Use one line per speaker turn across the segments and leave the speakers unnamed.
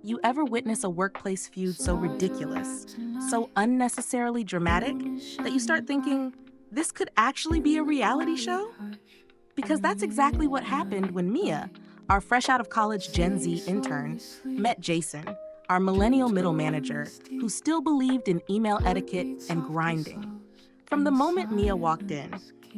You ever witness a workplace feud so ridiculous, so unnecessarily dramatic, that you start thinking, this could actually be a reality show? Because that's exactly what happened when Mia, our fresh out of college Gen Z intern, met Jason, our millennial middle manager, who still believed in email etiquette and grinding. From the moment Mia walked in,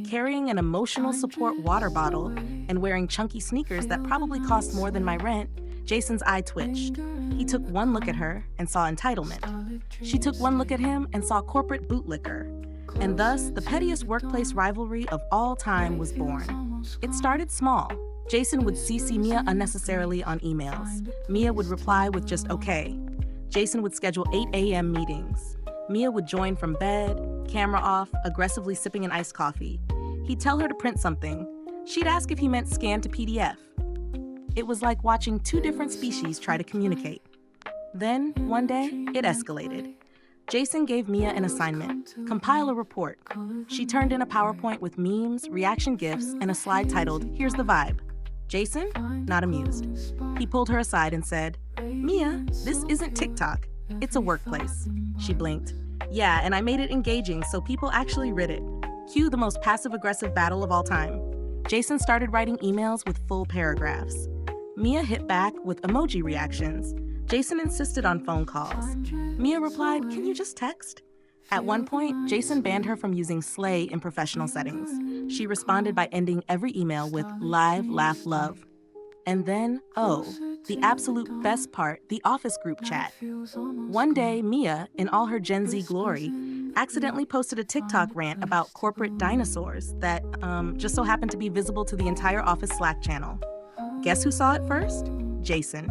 carrying an emotional support water bottle and wearing chunky sneakers that probably cost more than my rent, Jason's eye twitched. He took one look at her and saw entitlement. She took one look at him and saw corporate bootlicker. And thus, the pettiest workplace rivalry of all time was born. It started small. Jason would CC Mia unnecessarily on emails. Mia would reply with just okay. Jason would schedule 8 a.m. meetings. Mia would join from bed, camera off, aggressively sipping an iced coffee. He'd tell her to print something. She'd ask if he meant scan to PDF. It was like watching two different species try to communicate. Then, one day, it escalated. Jason gave Mia an assignment, compile a report. She turned in a PowerPoint with memes, reaction GIFs, and a slide titled, "Here's the vibe." Jason, not amused. He pulled her aside and said, "Mia, this isn't TikTok. It's a workplace." She blinked. "Yeah, and I made it engaging so people actually read it." Cue the most passive-aggressive battle of all time. Jason started writing emails with full paragraphs. Mia hit back with emoji reactions. Jason insisted on phone calls. Mia replied, "Can you just text?" At one point, Jason banned her from using slay in professional settings. She responded by ending every email with live, laugh, love. And then, oh, the absolute best part, the office group chat. One day, Mia, in all her Gen Z glory, accidentally posted a TikTok rant about corporate dinosaurs that just so happened to be visible to the entire office Slack channel. Guess who saw it first? Jason.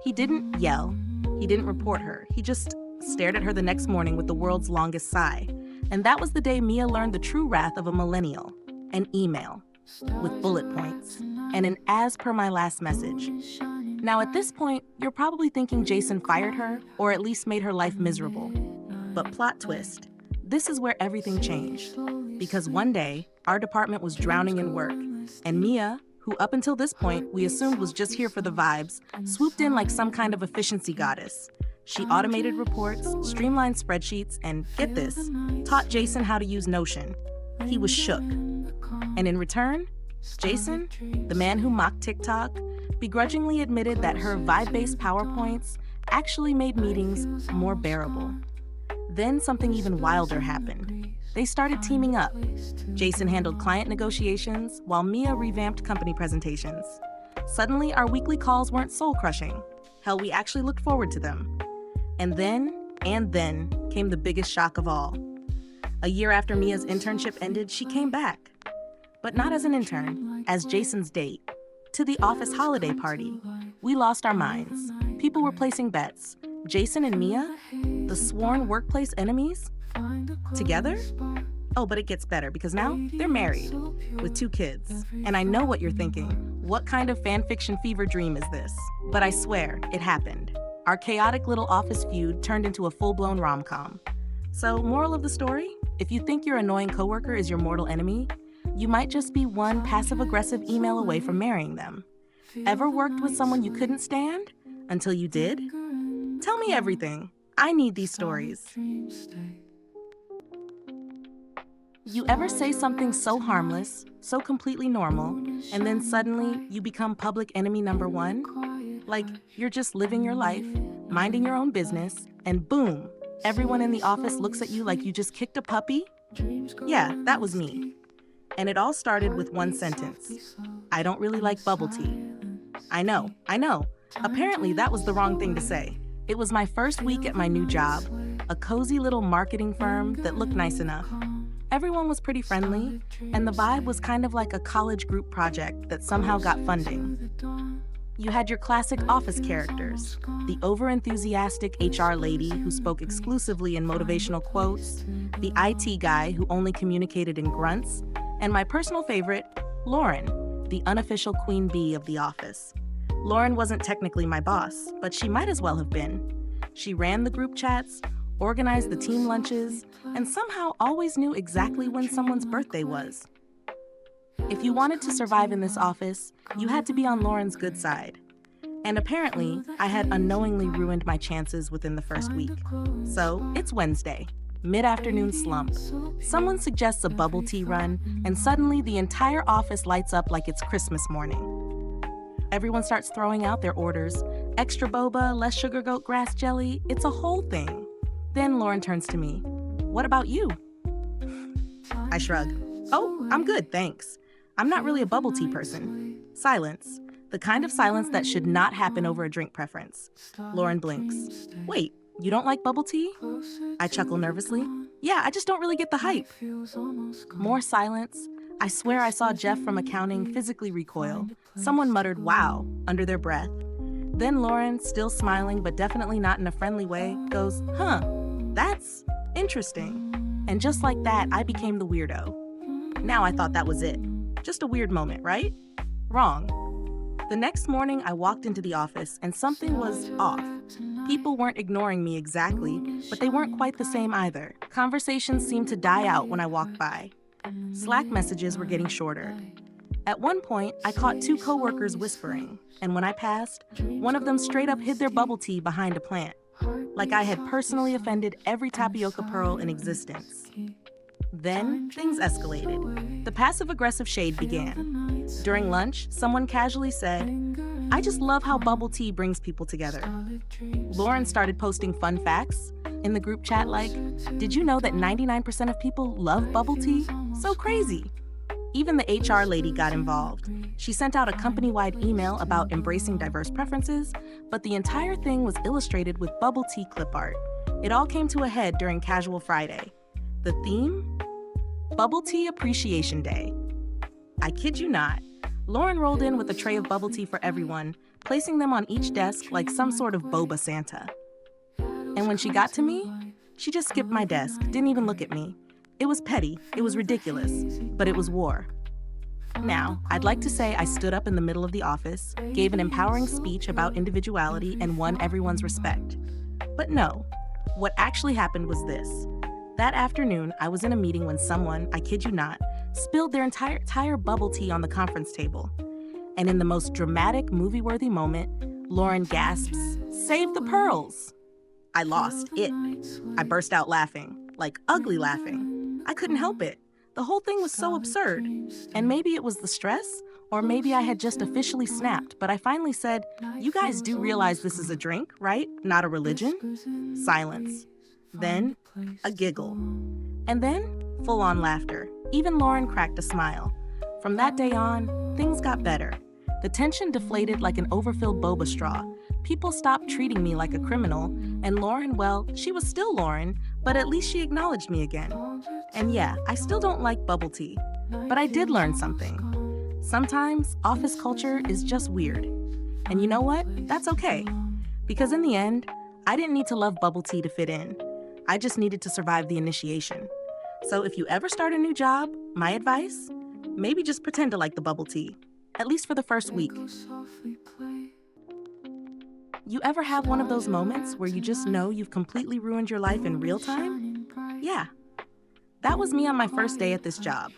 He didn't yell. He didn't report her. He just stared at her the next morning with the world's longest sigh. And that was the day Mia learned the true wrath of a millennial. An email with bullet points and an as per my last message. Now at this point, you're probably thinking Jason fired her or at least made her life miserable. But plot twist, this is where everything changed. Because one day, our department was drowning in work, and Mia, who up until this point we assumed was just here for the vibes, swooped in like some kind of efficiency goddess. She automated reports, streamlined spreadsheets, and get this, taught Jason how to use Notion. He was shook. And in return, Jason, the man who mocked TikTok, begrudgingly admitted that her vibe-based PowerPoints actually made meetings more bearable. Then something even wilder happened. They started teaming up. Jason handled client negotiations, while Mia revamped company presentations. Suddenly, our weekly calls weren't soul-crushing. Hell, we actually looked forward to them. And then came the biggest shock of all. A year after Mia's internship ended, she came back. But not as an intern, as Jason's date. To the office holiday party. We lost our minds. People were placing bets. Jason and Mia, the sworn workplace enemies, together? Oh, but it gets better because now they're married with 2 kids. And I know what you're thinking. What kind of fanfiction fever dream is this? But I swear, it happened. Our chaotic little office feud turned into a full-blown rom-com. So, moral of the story? If you think your annoying coworker is your mortal enemy, you might just be one passive-aggressive email away from marrying them. Ever worked with someone you couldn't stand? Until you did? Tell me everything. I need these stories. You ever say something so harmless, so completely normal, and then suddenly you become public enemy number 1? Like, you're just living your life, minding your own business, and boom, everyone in the office looks at you like you just kicked a puppy? Yeah, that was me. And it all started with one sentence. I don't really like bubble tea. I know. Apparently that was the wrong thing to say. It was my first week at my new job, a cozy little marketing firm that looked nice enough. Everyone was pretty friendly, and the vibe was kind of like a college group project that somehow got funding. You had your classic office characters, the overenthusiastic HR lady who spoke exclusively in motivational quotes, the IT guy who only communicated in grunts, and my personal favorite, Lauren, the unofficial queen bee of the office. Lauren wasn't technically my boss, but she might as well have been. She ran the group chats, organized the team lunches, and somehow always knew exactly when someone's birthday was. If you wanted to survive in this office, you had to be on Lauren's good side. And apparently, I had unknowingly ruined my chances within the first week. So, it's Wednesday, mid-afternoon slump. Someone suggests a bubble tea run, and suddenly the entire office lights up like it's Christmas morning. Everyone starts throwing out their orders. Extra boba, less sugar goat grass jelly, it's a whole thing. Then Lauren turns to me. What about you? I shrug. Oh, I'm good, thanks. I'm not really a bubble tea person. Silence. The kind of silence that should not happen over a drink preference. Lauren blinks. Wait, you don't like bubble tea? I chuckle nervously. Yeah, I just don't really get the hype. More silence. I swear I saw Jeff from accounting physically recoil. Someone muttered, wow, under their breath. Then Lauren, still smiling but definitely not in a friendly way, goes, that's interesting. And just like that, I became the weirdo. Now I thought that was it. Just a weird moment, right? Wrong. The next morning, I walked into the office and something was off. People weren't ignoring me exactly, but they weren't quite the same either. Conversations seemed to die out when I walked by. Slack messages were getting shorter. At one point, I caught two coworkers whispering, and when I passed, one of them straight up hid their bubble tea behind a plant, like I had personally offended every tapioca pearl in existence. Then, things escalated. The passive-aggressive shade began. During lunch, someone casually said, I just love how bubble tea brings people together. Lauren started posting fun facts in the group chat like, did you know that 99% of people love bubble tea? So crazy. Even the HR lady got involved. She sent out a company-wide email about embracing diverse preferences, but the entire thing was illustrated with bubble tea clip art. It all came to a head during Casual Friday. The theme? Bubble Tea Appreciation Day. I kid you not. Lauren rolled in with a tray of bubble tea for everyone, placing them on each desk like some sort of boba Santa. And when she got to me, she just skipped my desk, didn't even look at me. It was petty, it was ridiculous, but it was war. Now, I'd like to say I stood up in the middle of the office, gave an empowering speech about individuality, and won everyone's respect. But no, what actually happened was this. That afternoon, I was in a meeting when someone, I kid you not, spilled their entire bubble tea on the conference table. And in the most dramatic, movie-worthy moment, Lauren gasps, "Save the pearls!" I lost it. I burst out laughing, like ugly laughing. I couldn't help it. The whole thing was so absurd. And maybe it was the stress, or maybe I had just officially snapped, but I finally said, you guys do realize this is a drink, right? Not a religion? Silence. Then, a giggle. And then, full-on laughter. Even Lauren cracked a smile. From that day on, things got better. The tension deflated like an overfilled boba straw. People stopped treating me like a criminal, and Lauren, well, she was still Lauren, but at least she acknowledged me again. And yeah, I still don't like bubble tea, but I did learn something. Sometimes, office culture is just weird. And you know what? That's okay. Because in the end, I didn't need to love bubble tea to fit in. I just needed to survive the initiation. So if you ever start a new job, my advice, maybe just pretend to like the bubble tea, at least for the first week. You ever have one of those moments where you just know you've completely ruined your life in real time? Yeah. That was me on my first day at this job.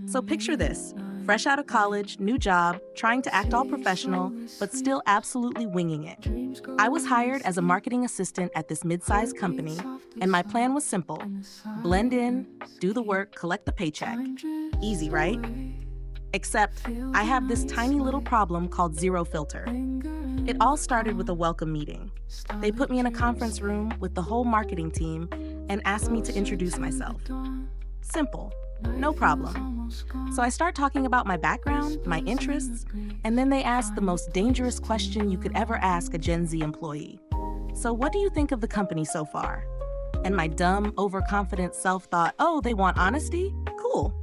So picture this, fresh out of college, new job, trying to act all professional, but still absolutely winging it. I was hired as a marketing assistant at this mid-sized company, and my plan was simple. Blend in, do the work, collect the paycheck. Easy, right? Except, I have this tiny little problem called zero filter. It all started with a welcome meeting. They put me in a conference room with the whole marketing team and asked me to introduce myself. Simple, no problem. So I start talking about my background, my interests, and then they ask the most dangerous question you could ever ask a Gen Z employee. So what do you think of the company so far? And my dumb, overconfident self thought, oh, they want honesty? Cool.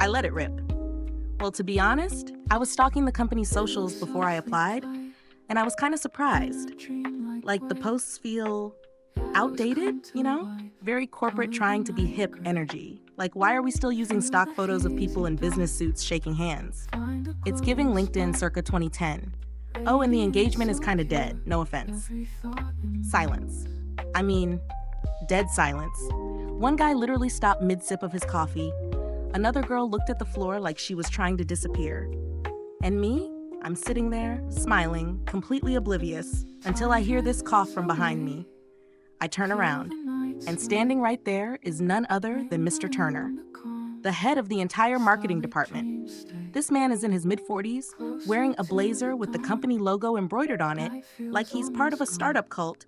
I let it rip. Well, to be honest, I was stalking the company's socials before I applied, and I was kind of surprised. Like, the posts feel outdated, you know? Very corporate trying to be hip energy. Like, why are we still using stock photos of people in business suits shaking hands? It's giving LinkedIn circa 2010. Oh, and the engagement is kind of dead, no offense. Silence. I mean, dead silence. One guy literally stopped mid-sip of his coffee. Another girl looked at the floor like she was trying to disappear. And me? I'm sitting there, smiling, completely oblivious, until I hear this cough from behind me. I turn around, and standing right there is none other than Mr. Turner, the head of the entire marketing department. This man is in his mid-40s, wearing a blazer with the company logo embroidered on it, like he's part of a startup cult,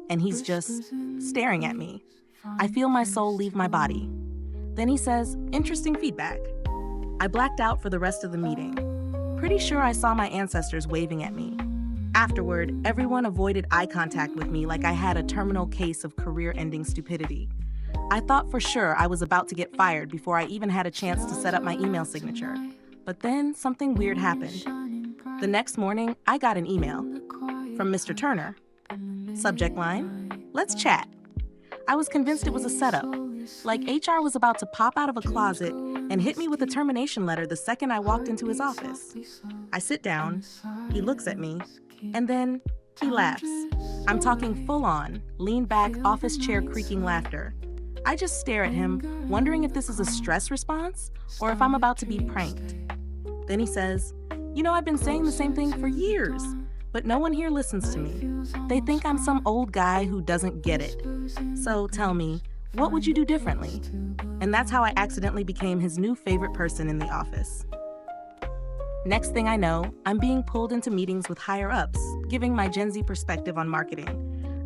and he's just staring at me. I feel my soul leave my body. Then he says, "Interesting feedback." I blacked out for the rest of the meeting. Pretty sure I saw my ancestors waving at me. Afterward, everyone avoided eye contact with me like I had a terminal case of career-ending stupidity. I thought for sure I was about to get fired before I even had a chance to set up my email signature. But then something weird happened. The next morning, I got an email from Mr. Turner. Subject line, "Let's chat." I was convinced it was a setup, like HR was about to pop out of a closet and hit me with a termination letter the second I walked into his office. I sit down, he looks at me, and then he laughs. I'm talking full-on, lean-back, office chair creaking laughter. I just stare at him, wondering if this is a stress response or if I'm about to be pranked. Then he says, "You know, I've been saying the same thing for years, but no one here listens to me. They think I'm some old guy who doesn't get it. So tell me, what would you do differently?" And that's how I accidentally became his new favorite person in the office. Next thing I know, I'm being pulled into meetings with higher-ups, giving my Gen Z perspective on marketing.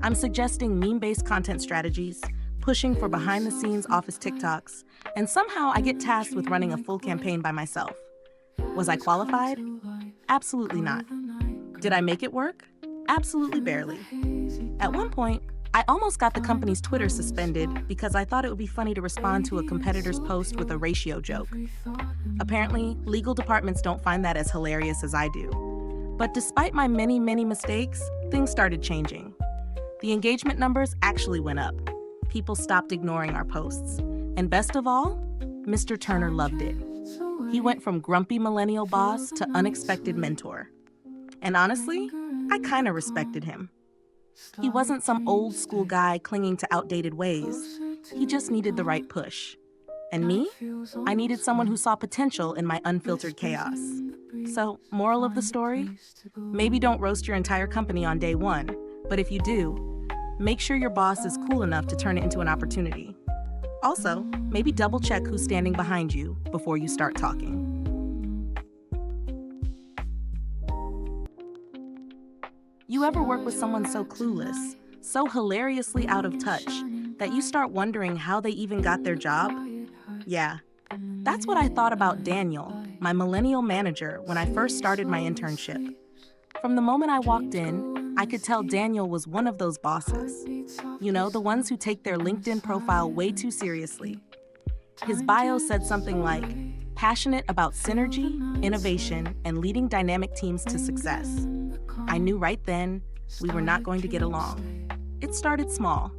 I'm suggesting meme-based content strategies, pushing for behind-the-scenes office TikToks, and somehow I get tasked with running a full campaign by myself. Was I qualified? Absolutely not. Did I make it work? Absolutely barely. At one point, I almost got the company's Twitter suspended because I thought it would be funny to respond to a competitor's post with a ratio joke. Apparently, legal departments don't find that as hilarious as I do. But despite my many mistakes, things started changing. The engagement numbers actually went up. People stopped ignoring our posts. And best of all, Mr. Turner loved it. He went from grumpy millennial boss to unexpected mentor. And honestly, I kind of respected him. He wasn't some old school guy clinging to outdated ways. He just needed the right push. And me? I needed someone who saw potential in my unfiltered chaos. So, moral of the story? Maybe don't roast your entire company on day one, but if you do, make sure your boss is cool enough to turn it into an opportunity. Also, maybe double check who's standing behind you before you start talking. You ever work with someone so clueless, so hilariously out of touch, that you start wondering how they even got their job? Yeah, that's what I thought about Daniel, my millennial manager, when I first started my internship. From the moment I walked in, I could tell Daniel was one of those bosses. You know, the ones who take their LinkedIn profile way too seriously. His bio said something like, passionate about synergy, innovation, and leading dynamic teams to success. I knew right then we were not going to get along. It started small.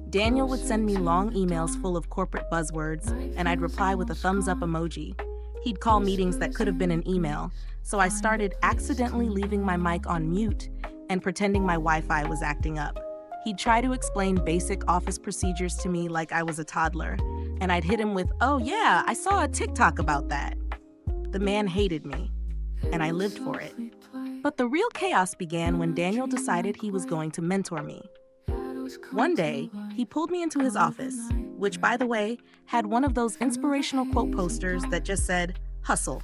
Daniel would send me long emails full of corporate buzzwords, and I'd reply with a thumbs up emoji. He'd call meetings that could have been an email, so I started accidentally leaving my mic on mute and pretending my Wi-Fi was acting up. He'd try to explain basic office procedures to me like I was a toddler, and I'd hit him with, "Oh yeah, I saw a TikTok about that." The man hated me, and I lived for it. But the real chaos began when Daniel decided he was going to mentor me. One day, he pulled me into his office, which, by the way, had one of those inspirational quote posters that just said, "Hustle,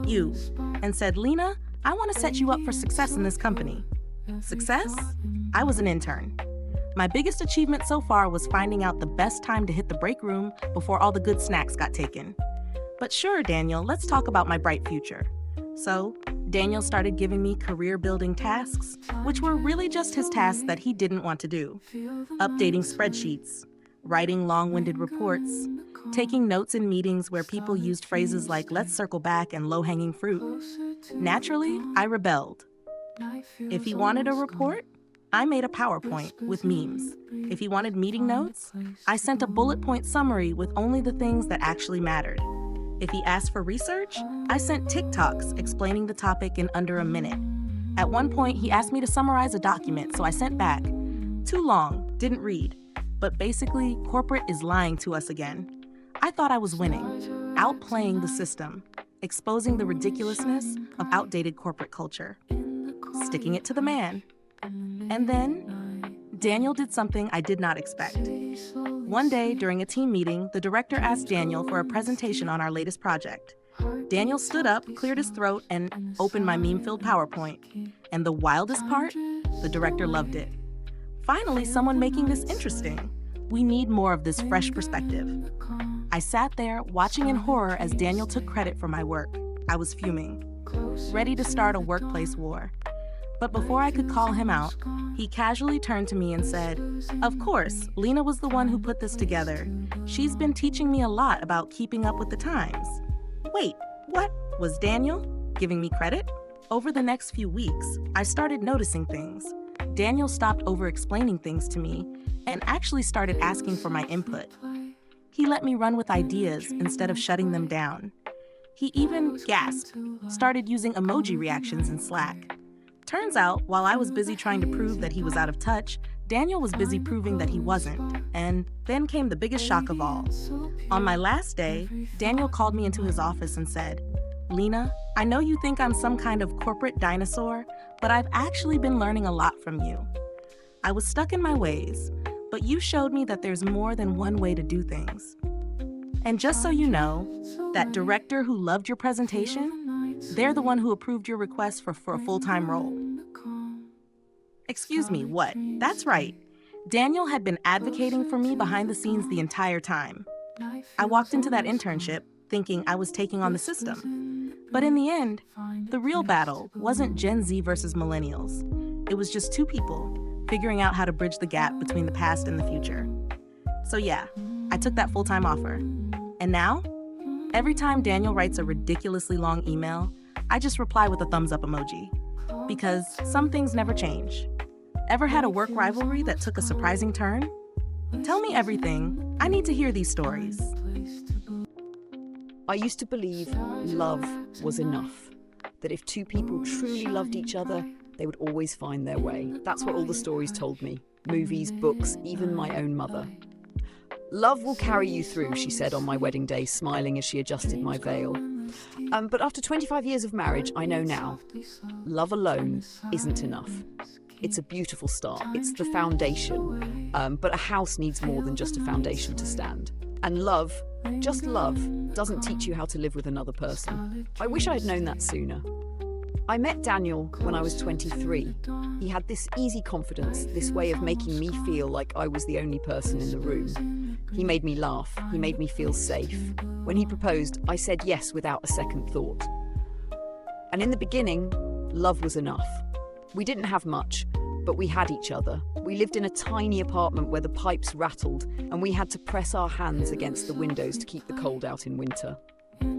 you," and said, "Lena, I want to set you up for success in this company." Success? I was an intern. My biggest achievement so far was finding out the best time to hit the break room before all the good snacks got taken. But sure, Daniel, let's talk about my bright future. So, Daniel started giving me career-building tasks, which were really just his tasks that he didn't want to do. Updating spreadsheets, writing long-winded reports, taking notes in meetings where people used phrases like "let's circle back" and "low-hanging fruit." Naturally, I rebelled. If he wanted a report, I made a PowerPoint with memes. If he wanted meeting notes, I sent a bullet point summary with only the things that actually mattered. If he asked for research, I sent TikToks explaining the topic in under a minute. At one point, he asked me to summarize a document, so I sent back, "Too long, didn't read." But basically, corporate is lying to us again. I thought I was winning, outplaying the system. exposing the ridiculousness of outdated corporate culture, sticking it to the man. And then, Daniel did something I did not expect. One day, during a team meeting, the director asked Daniel for a presentation on our latest project. Daniel stood up, cleared his throat, and opened my meme-filled PowerPoint. And the wildest part? The director loved it. Finally, someone making this interesting. We need more of this fresh perspective. I sat there, watching in horror as Daniel took credit for my work. I was fuming, ready to start a workplace war. But before I could call him out, he casually turned to me and said, "Of course, Lena was the one who put this together. She's been teaching me a lot about keeping up with the times." Wait, what? Was Daniel giving me credit? Over the next few weeks, I started noticing things. Daniel stopped over-explaining things to me and actually started asking for my input. He let me run with ideas instead of shutting them down. He even gasped, started using emoji reactions in Slack. Turns out, while I was busy trying to prove that he was out of touch, Daniel was busy proving that he wasn't. And then came the biggest shock of all. On my last day, Daniel called me into his office and said, "Lena, I know you think I'm some kind of corporate dinosaur, but I've actually been learning a lot from you. I was stuck in my ways, but you showed me that there's more than one way to do things. And just so you know, that director who loved your presentation, they're the one who approved your request for a full-time role." Excuse me, what? That's right. Daniel had been advocating for me behind the scenes the entire time. I walked into that internship thinking I was taking on the system. But in the end, the real battle wasn't Gen Z versus millennials. It was just two people figuring out how to bridge the gap between the past and the future. So yeah, I took that full-time offer. And now, every time Daniel writes a ridiculously long email, I just reply with a thumbs up emoji. Because some things never change. Ever had a work rivalry that took a surprising turn? Tell me everything. I need to hear these stories.
I used to believe love was enough. That if two people truly loved each other, they would always find their way. That's what all the stories told me. Movies, books, even my own mother. "Love will carry you through," she said on my wedding day, smiling as she adjusted my veil. But after 25 years of marriage, I know now, love alone isn't enough. It's a beautiful start. It's the foundation. But a house needs more than just a foundation to stand. And love, just love, doesn't teach you how to live with another person. I wish I had known that sooner. I met Daniel when I was 23. He had this easy confidence, this way of making me feel like I was the only person in the room. He made me laugh. He made me feel safe. When he proposed, I said yes without a second thought. And in the beginning, love was enough. We didn't have much, but we had each other. We lived in a tiny apartment where the pipes rattled, and we had to press our hands against the windows to keep the cold out in winter.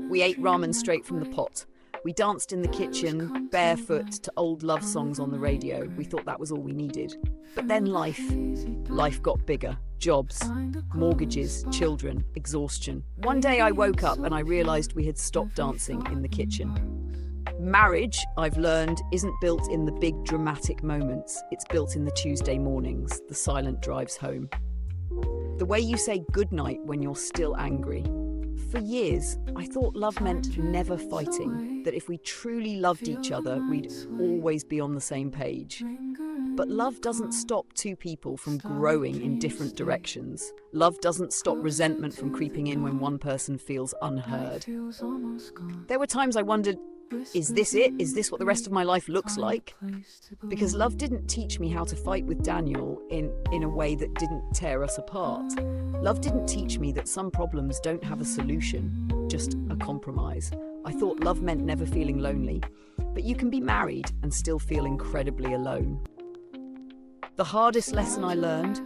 We ate ramen straight from the pot. We danced in the kitchen, barefoot, to old love songs on the radio. We thought that was all we needed. But then life got bigger. Jobs, mortgages, children, exhaustion. One day I woke up and I realised we had stopped dancing in the kitchen. Marriage, I've learned, isn't built in the big dramatic moments. It's built in the Tuesday mornings, the silent drives home. The way you say goodnight when you're still angry. For years, I thought love meant never fighting, that if we truly loved each other, we'd always be on the same page. But love doesn't stop two people from growing in different directions. Love doesn't stop resentment from creeping in when one person feels unheard. There were times I wondered, is this it? Is this what the rest of my life looks like? Because love didn't teach me how to fight with Daniel in a way that didn't tear us apart. Love didn't teach me that some problems don't have a solution, just a compromise. I thought love meant never feeling lonely, but you can be married and still feel incredibly alone. The hardest lesson I learned,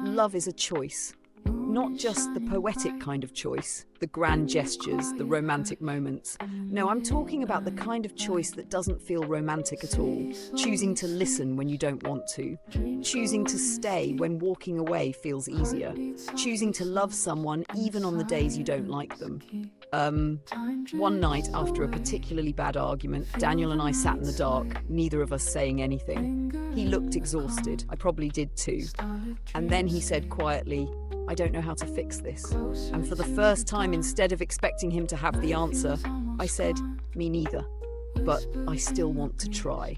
love is a choice. Not just the poetic kind of choice, the grand gestures, the romantic moments. No, I'm talking about the kind of choice that doesn't feel romantic at all. Choosing to listen when you don't want to. Choosing to stay when walking away feels easier. Choosing to love someone even on the days you don't like them. One night after a particularly bad argument, Daniel and I sat in the dark, neither of us saying anything. He looked exhausted. I probably did too. And then he said quietly, I don't know how to fix this. And for the first time, instead of expecting him to have the answer, I said, me neither. But I still want to try.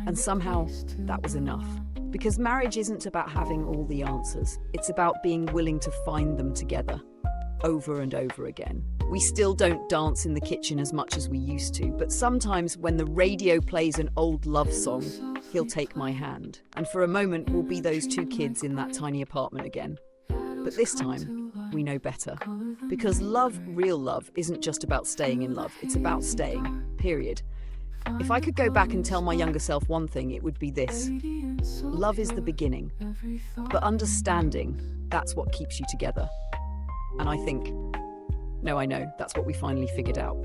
And somehow that was enough. Because marriage isn't about having all the answers. It's about being willing to find them together, over and over again. We still don't dance in the kitchen as much as we used to, but sometimes when the radio plays an old love song, he'll take my hand. And for a moment, we'll be those two kids in that tiny apartment again. But this time, we know better. Because love, real love, isn't just about staying in love. It's about staying, period. If I could go back and tell my younger self one thing, it would be this. Love is the beginning, but understanding, that's what keeps you together. And I know, that's what we finally figured out.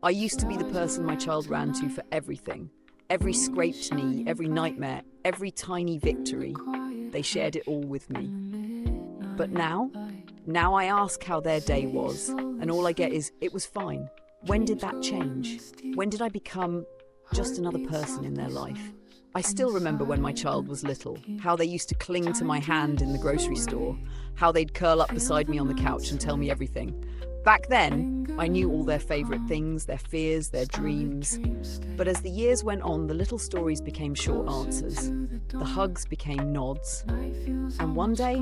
I used to be the person my child ran to for everything. Every scraped knee, every nightmare, every tiny victory. They shared it all with me. But now I ask how their day was, and all I get is, it was fine. When did that change? When did I become just another person in their life? I still remember when my child was little, how they used to cling to my hand in the grocery store, how they'd curl up beside me on the couch and tell me everything. Back then, I knew all their favourite things, their fears, their dreams. But as the years went on, the little stories became short answers. The hugs became nods. And one day,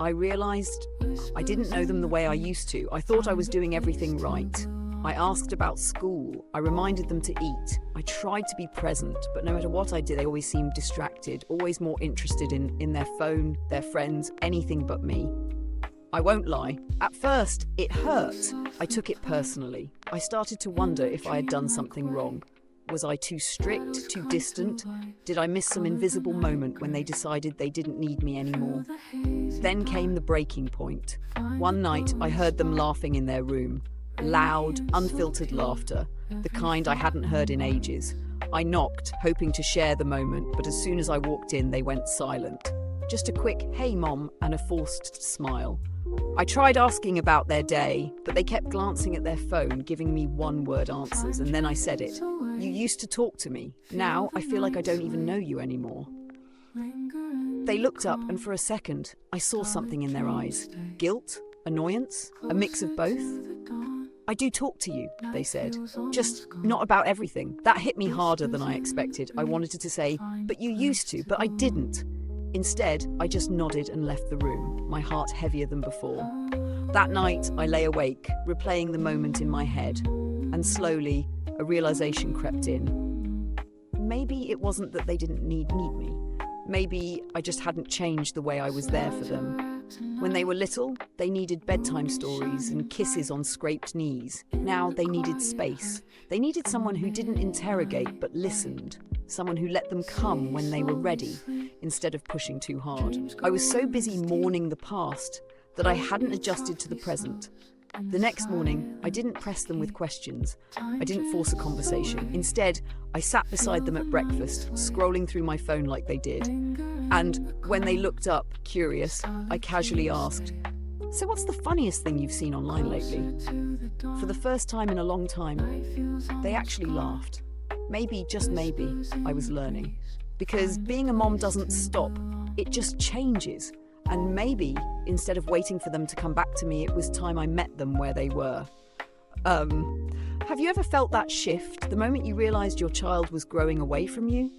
I realised I didn't know them the way I used to. I thought I was doing everything right. I asked about school. I reminded them to eat. I tried to be present, but no matter what I did, they always seemed distracted, always more interested in their phone, their friends, anything but me. I won't lie. At first, it hurt. I took it personally. I started to wonder if I had done something wrong. Was I too strict, too distant? Did I miss some invisible moment when they decided they didn't need me anymore? Then came the breaking point. One night, I heard them laughing in their room. Loud, unfiltered laughter, the kind I hadn't heard in ages. I knocked, hoping to share the moment, but as soon as I walked in, they went silent. Just a quick, "Hey, Mom," and a forced smile. I tried asking about their day, but they kept glancing at their phone, giving me one-word answers, and then I said it. "You used to talk to me. Now I feel like I don't even know you anymore." They looked up, and for a second, I saw something in their eyes. Guilt? Annoyance? A mix of both? "I do talk to you," they said. "Just not about everything." That hit me harder than I expected. I wanted to say, "But you used to," but I didn't. Instead, I just nodded and left the room, my heart heavier than before. That night, I lay awake, replaying the moment in my head, and slowly, a realization crept in. Maybe it wasn't that they didn't need me. Maybe I just hadn't changed the way I was there for them. When they were little, they needed bedtime stories and kisses on scraped knees. Now they needed space. They needed someone who didn't interrogate but listened. Someone who let them come when they were ready, instead of pushing too hard. I was so busy mourning the past that I hadn't adjusted to the present. The next morning, I didn't press them with questions. I didn't force a conversation. Instead, I sat beside them at breakfast, scrolling through my phone like they did. And when they looked up, curious, I casually asked, "So what's the funniest thing you've seen online lately?" For the first time in a long time, they actually laughed. Maybe, just maybe, I was learning. Because being a mom doesn't stop, it just changes. And maybe, instead of waiting for them to come back to me, it was time I met them where they were. Have you ever felt that shift, the moment you realised your child was growing away from you?